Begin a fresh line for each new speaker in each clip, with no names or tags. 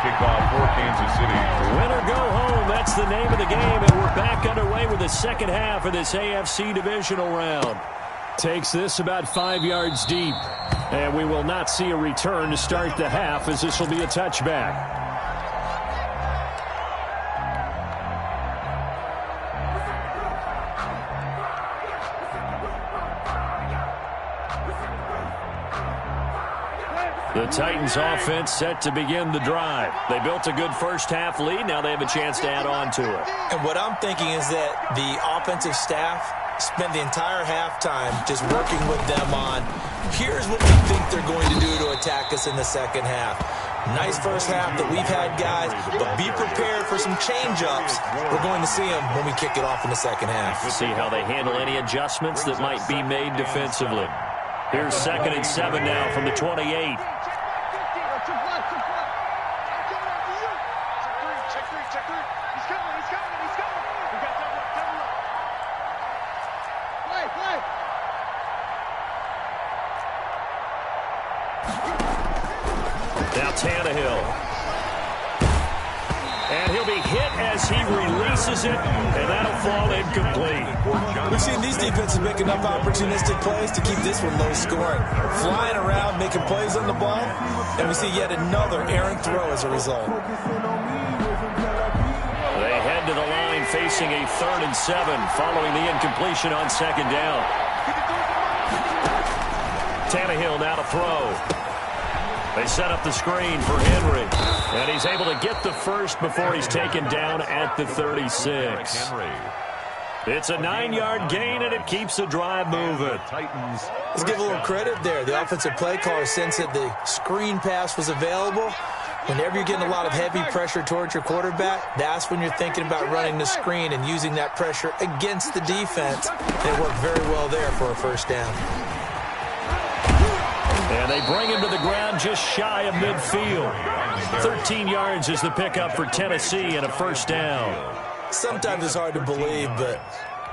kickoff for Kansas City.
Win or go home, that's the name of the game, and we're back underway with the second half of this AFC divisional round. Takes this about 5 yards deep, and we will not see a return to start the half, as this will be a touchback. The Titans offense set to begin the drive. They built a good first half lead. Now they have a chance to add on to it.
And what I'm thinking is that the offensive staff spent the entire halftime just working with them on, here's what we think they're going to do to attack us in the second half. Nice first half that we've had, guys, but be prepared for some change-ups. We're going to see them when we kick it off in the second half.
We'll see how they handle any adjustments that might be made defensively. Here's 2nd and 7 now from the 28. Now Tannehill. And he'll be hit as he releases it, and that'll fall incomplete.
We've seen these defenses make enough opportunistic plays to keep this one low scoring. Flying around, making plays on the ball, and we see yet another errant throw as a result.
They head to the line facing a 3rd and 7 following the incompletion on 2nd down. Tannehill now to throw. They set up the screen for Henry, and he's able to get the first before he's taken down at the 36. It's a 9-yard gain, and it keeps the drive moving.
Let's give a little credit there. The offensive play caller sensed that the screen pass was available. Whenever you're getting a lot of heavy pressure towards your quarterback, that's when you're thinking about running the screen and using that pressure against the defense. And it worked very well there for a first down.
And they bring him to the ground just shy of midfield. 13 yards is the pickup for Tennessee and a first down.
Sometimes it's hard to believe, but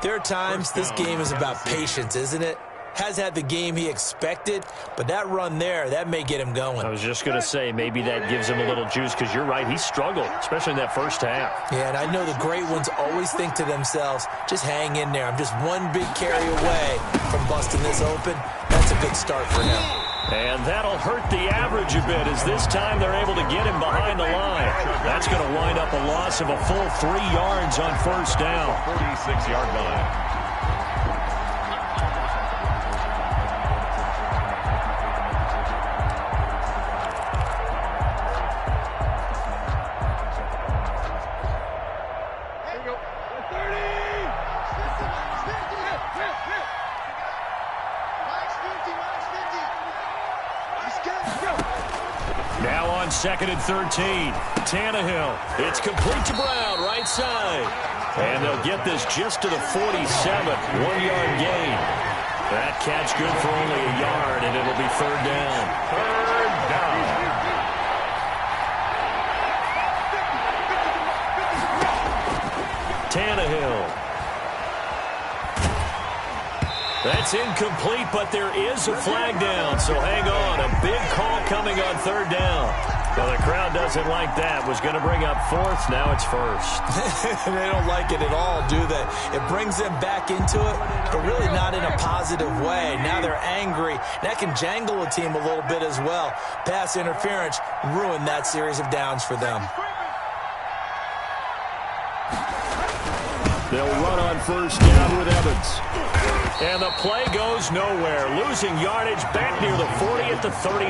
there are times this game is about patience, isn't it? Has had the game he expected, but that run there, that may get him going.
I was just going to say, maybe that gives him a little juice, because you're right, he struggled, especially in that first half.
Yeah, and I know the great ones always think to themselves, just hang in there. I'm just one big carry away from busting this open. That's a good start for him.
And that'll hurt the average a bit, as this time they're able to get him behind the line. That's going to wind up a loss of a full 3 yards on first down.
46-yard line.
Now on 2nd and 13. Tannehill. It's complete to Brown, right side. And they'll get this just to the 47. 1-yard gain. That catch good for only a yard, and it'll be 3rd down.
3rd down.
Tannehill. That's incomplete, but there is a flag down, so hang on. A big call coming on 3rd down. Well, the crowd doesn't like that. Was going to bring up 4th. Now it's 1st.
They don't like it at all, do they? It brings them back into it, but really not in a positive way. Now they're angry. That can jangle a team a little bit as well. Pass interference ruined that series of downs for them.
They'll run on first down with Evans. And the play goes nowhere. Losing yardage back near the 40 at the 39.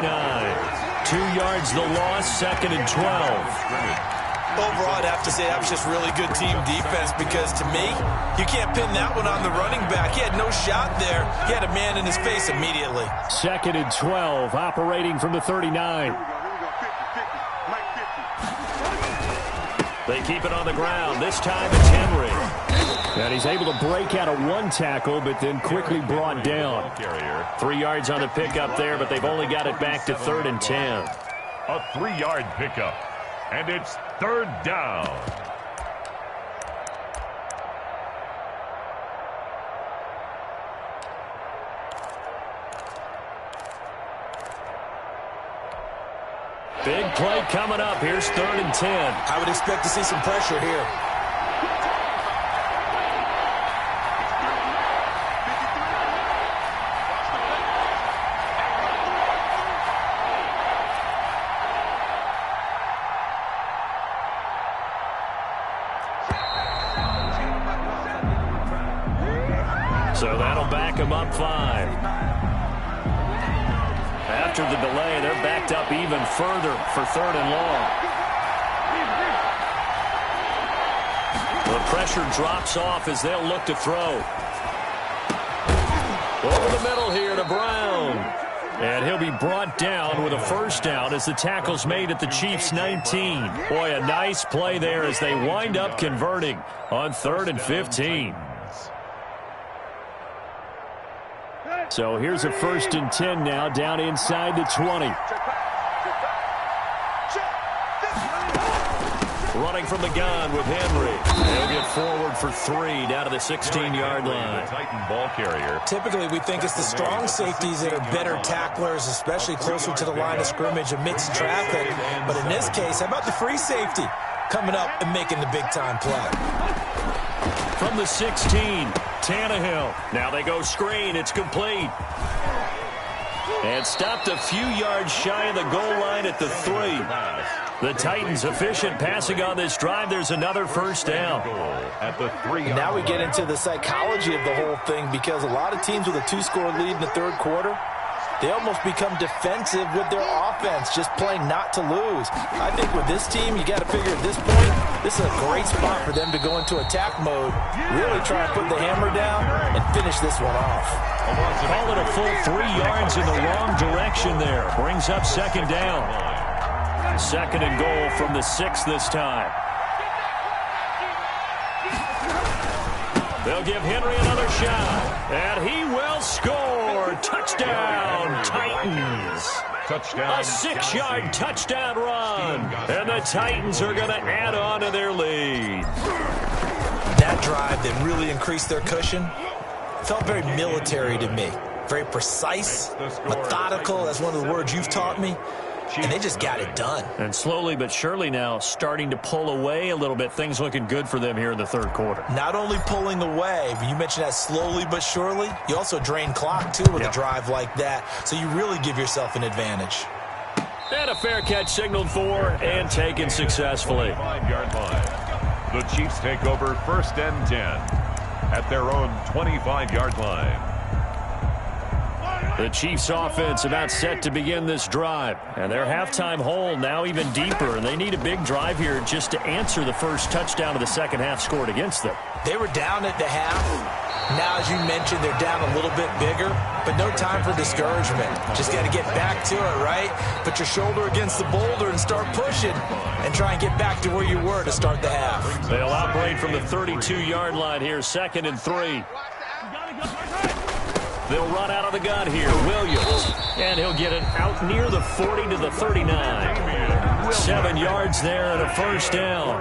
2 yards the loss, 2nd and 12.
Overall, I'd have to say that was just really good team defense, because to me, you can't pin that one on the running back. He had no shot there. He had a man in his face immediately.
2nd and 12, operating from the 39. They keep it on the ground. This time it's Henry. And he's able to break out of one tackle, but then quickly brought down. 3 yards on the pickup there, but they've only got it back to 3rd and 10.
A 3-yard pickup. And it's 3rd down.
Big play coming up. Here's 3rd and 10.
I would expect to see some pressure here.
So that'll back him up 5. After the delay, they're backed up even further for 3rd and long. The pressure drops off as they'll look to throw. Over the middle here to Brown. And he'll be brought down with a first down as the tackle's made at the Chiefs' 19. Boy, a nice play there as they wind up converting on 3rd and 15. So here's a 1st and 10 now, down inside the 20. Running from the gun with Henry. They'll get forward for 3 down to the 16-yard line.
Titan ball carrier.
Typically, we think it's the strong safeties that are better tacklers, especially closer to the line of scrimmage amidst traffic. But in this case, how about the free safety coming up and making the big-time play?
From the 16, Tannehill. Now they go screen. It's complete. And stopped a few yards shy of the goal line at the 3. The Titans efficient passing on this drive. There's another first down.
At the 3.
Now we get into the psychology of the whole thing, because a lot of teams with a 2-score lead in the 3rd quarter, they almost become defensive with their offense, just playing not to lose. I think with this team, you got to figure at this point, this is a great spot for them to go into attack mode, really try and put the hammer down and finish this one off.
Call it a full 3 yards in the wrong direction there. Brings up 2nd down. 2nd and goal from the 6 this time. They'll give Henry another shot, and he will score. Touchdown, Titans.
Touchdown.
A 6-yard touchdown run, and the Titans are going to add on to their lead.
That drive that really increased their cushion felt very military to me. Very precise, methodical. That's one of the words you've taught me. And they just got it done.
And slowly but surely now starting to pull away a little bit. Things looking good for them here in the 3rd quarter.
Not only pulling away, but you mentioned that slowly but surely. You also drain clock, too, with a drive like that. So you really give yourself an advantage.
And a fair catch signaled for and taken successfully.
5-yard line. The Chiefs take over 1st and 10 at their own 25-yard line.
The Chiefs offense about set to begin this drive. And their halftime hole now even deeper. And they need a big drive here just to answer the first touchdown of the second half scored against them.
They were down at the half. Now, as you mentioned, they're down a little bit bigger. But no time for discouragement. Just got to get back to it, right? Put your shoulder against the boulder and start pushing. And try and get back to where you were to start the half.
They'll operate from the 32-yard line here. 2nd and 3. They'll run out of the gun here. Williams. And he'll get it out near the 40 to the 39. 7 yards there and a first down.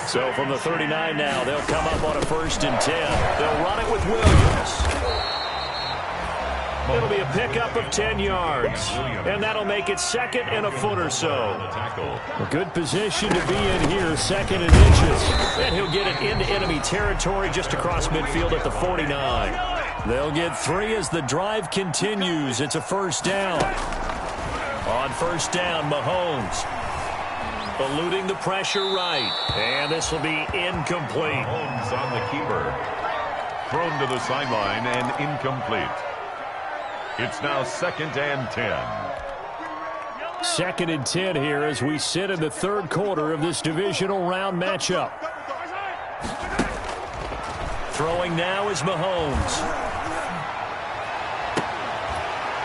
So from the 39 now, they'll come up on a 1st and 10. They'll run it with Williams. It'll be a pickup of 10 yards. And that'll make it 2nd and a foot or so. A good position to be in here, 2nd and inches. And he'll get it into enemy territory just across midfield at the 49. They'll get 3 as the drive continues. It's a first down. On first down, Mahomes. Eluding the pressure right. And this will be incomplete.
Mahomes on the keeper. Thrown to the sideline and incomplete. It's now 2nd and 10.
2nd and 10 here as we sit in the 3rd quarter of this divisional round matchup. Throwing now is Mahomes.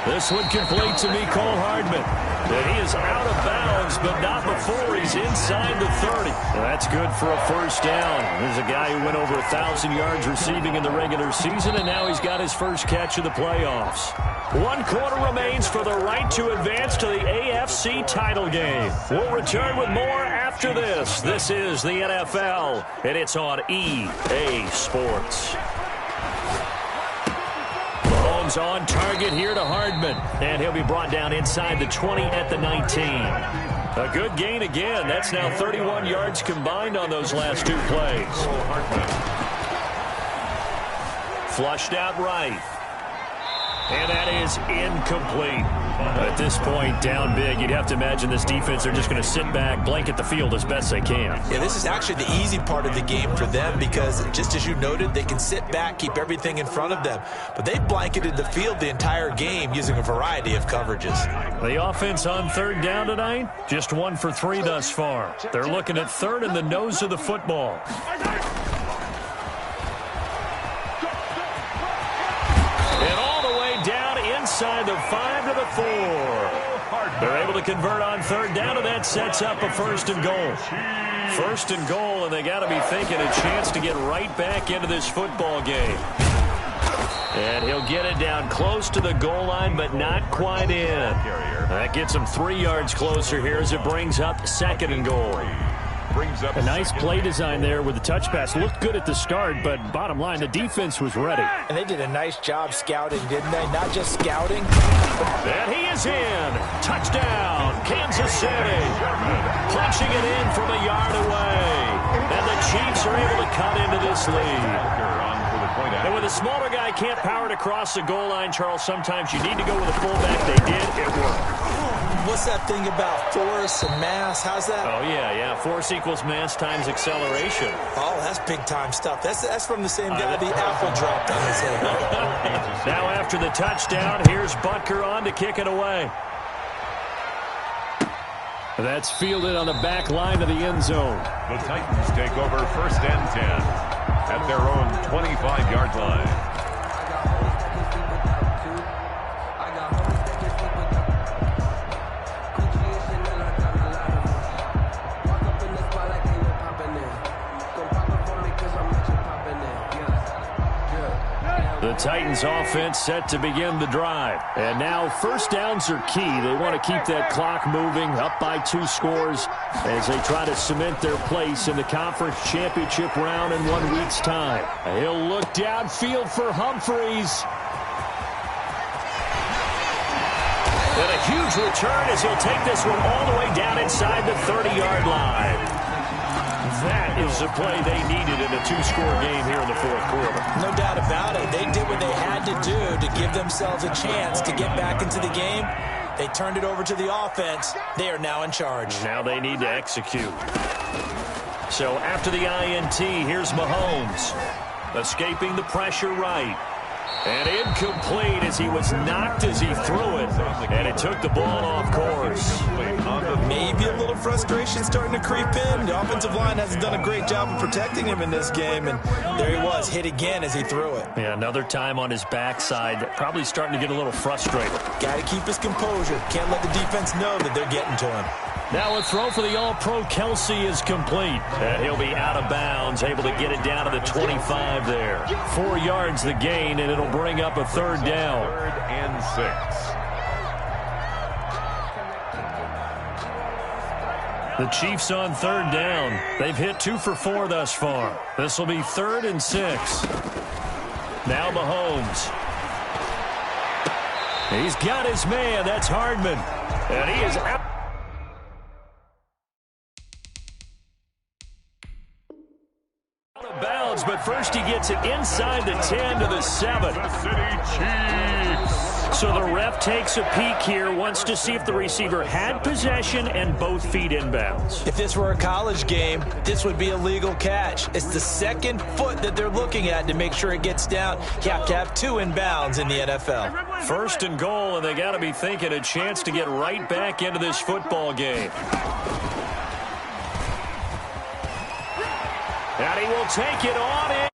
This one complete to Mecole Hardman. And he is out of bounds, but not before he's inside the 30. Well, that's good for a first down. There's a guy who went over 1,000 yards receiving in the regular season, and now he's got his first catch of the playoffs. 1 quarter remains for the right to advance to the AFC title game. We'll return with more after this. This is the NFL, and it's on EA Sports. On target here to Hardman, and he'll be brought down inside the 20 at the 19. A good gain again. That's now 31 yards combined on those last two plays. Flushed out right. And that is incomplete. At this point, down big, you'd have to imagine this defense, they're just going to sit back, blanket the field as best they can.
Yeah, this is actually the easy part of the game for them because, just as you noted, they can sit back, keep everything in front of them. But they blanketed the field the entire game using a variety of coverages.
The offense on third down tonight, just 1 for 3 thus far. They're looking at third in the nose of the football. Inside the 5 to the 4. They're able to convert on third down, and that sets up a first and goal. First and goal, and they got to be thinking a chance to get right back into this football game. And he'll get it down close to the goal line, but not quite in. That gets him 3 yards closer here as it brings up second and goal.
A nice play design there with the touch pass. Looked good at the start, but bottom line, the defense was ready.
And they did a nice job scouting, didn't they? Not just scouting.
And he is in. Touchdown, Kansas City. Punching it in from a yard away. And the Chiefs are able to cut into this lead. And when the smaller guy can't power it across the goal line, Charles, sometimes you need to go with a fullback. They did. It worked.
What's that thing about force and mass? How's that?
Oh, yeah. Force equals mass times acceleration.
Oh, that's big-time stuff. That's from the same guy the apple dropped on his head.
Now after the touchdown, here's Butker on to kick it away.
That's fielded on the back line of the end zone.
The Titans take over first and 10 at their own 25-yard line.
The Titans offense set to begin the drive. And now first downs are key. They want to keep that clock moving, up by 2 scores as they try to cement their place in the conference championship round in 1 week's time. He'll look downfield for Humphreys. And a huge return as he'll take this one all the way down inside the 30-yard line. That is the play they needed in a 2-score game here in the fourth quarter.
No doubt about it. They did what they had to do to give themselves a chance to get back into the game. They turned it over to the offense. They are now in charge.
Now they need to execute. So after the INT, here's Mahomes. Escaping the pressure right. And incomplete as he was knocked as he threw it. And it took the ball off course.
Maybe a little frustration starting to creep in. The offensive line hasn't done a great job of protecting him in this game. And there he was, hit again as he threw it.
Yeah, another time on his backside. Probably starting to get a little frustrated.
Got to keep his composure. Can't let the defense know that they're getting to him.
Now a throw for the All-Pro Kelsey is complete. And he'll be out of bounds, able to get it down to the 25 there. 4 yards the gain, and it'll bring up a third down.
3rd and 6.
The Chiefs on third down. They've hit 2 for 4 thus far. This will be 3rd and 6. Now Mahomes. He's got his man. That's Hardman. And he is out. Bounds, but first he gets it inside the 10 to the 7.
The City Chiefs.
So the ref takes a peek here, wants to see if the receiver had possession and both feet inbounds.
If this were a college game, this would be a legal catch. It's the second foot that they're looking at to make sure it gets down. You have to have 2 inbounds in the NFL.
First and goal, and they got to be thinking a chance to get right back into this football game. And he will take it on in.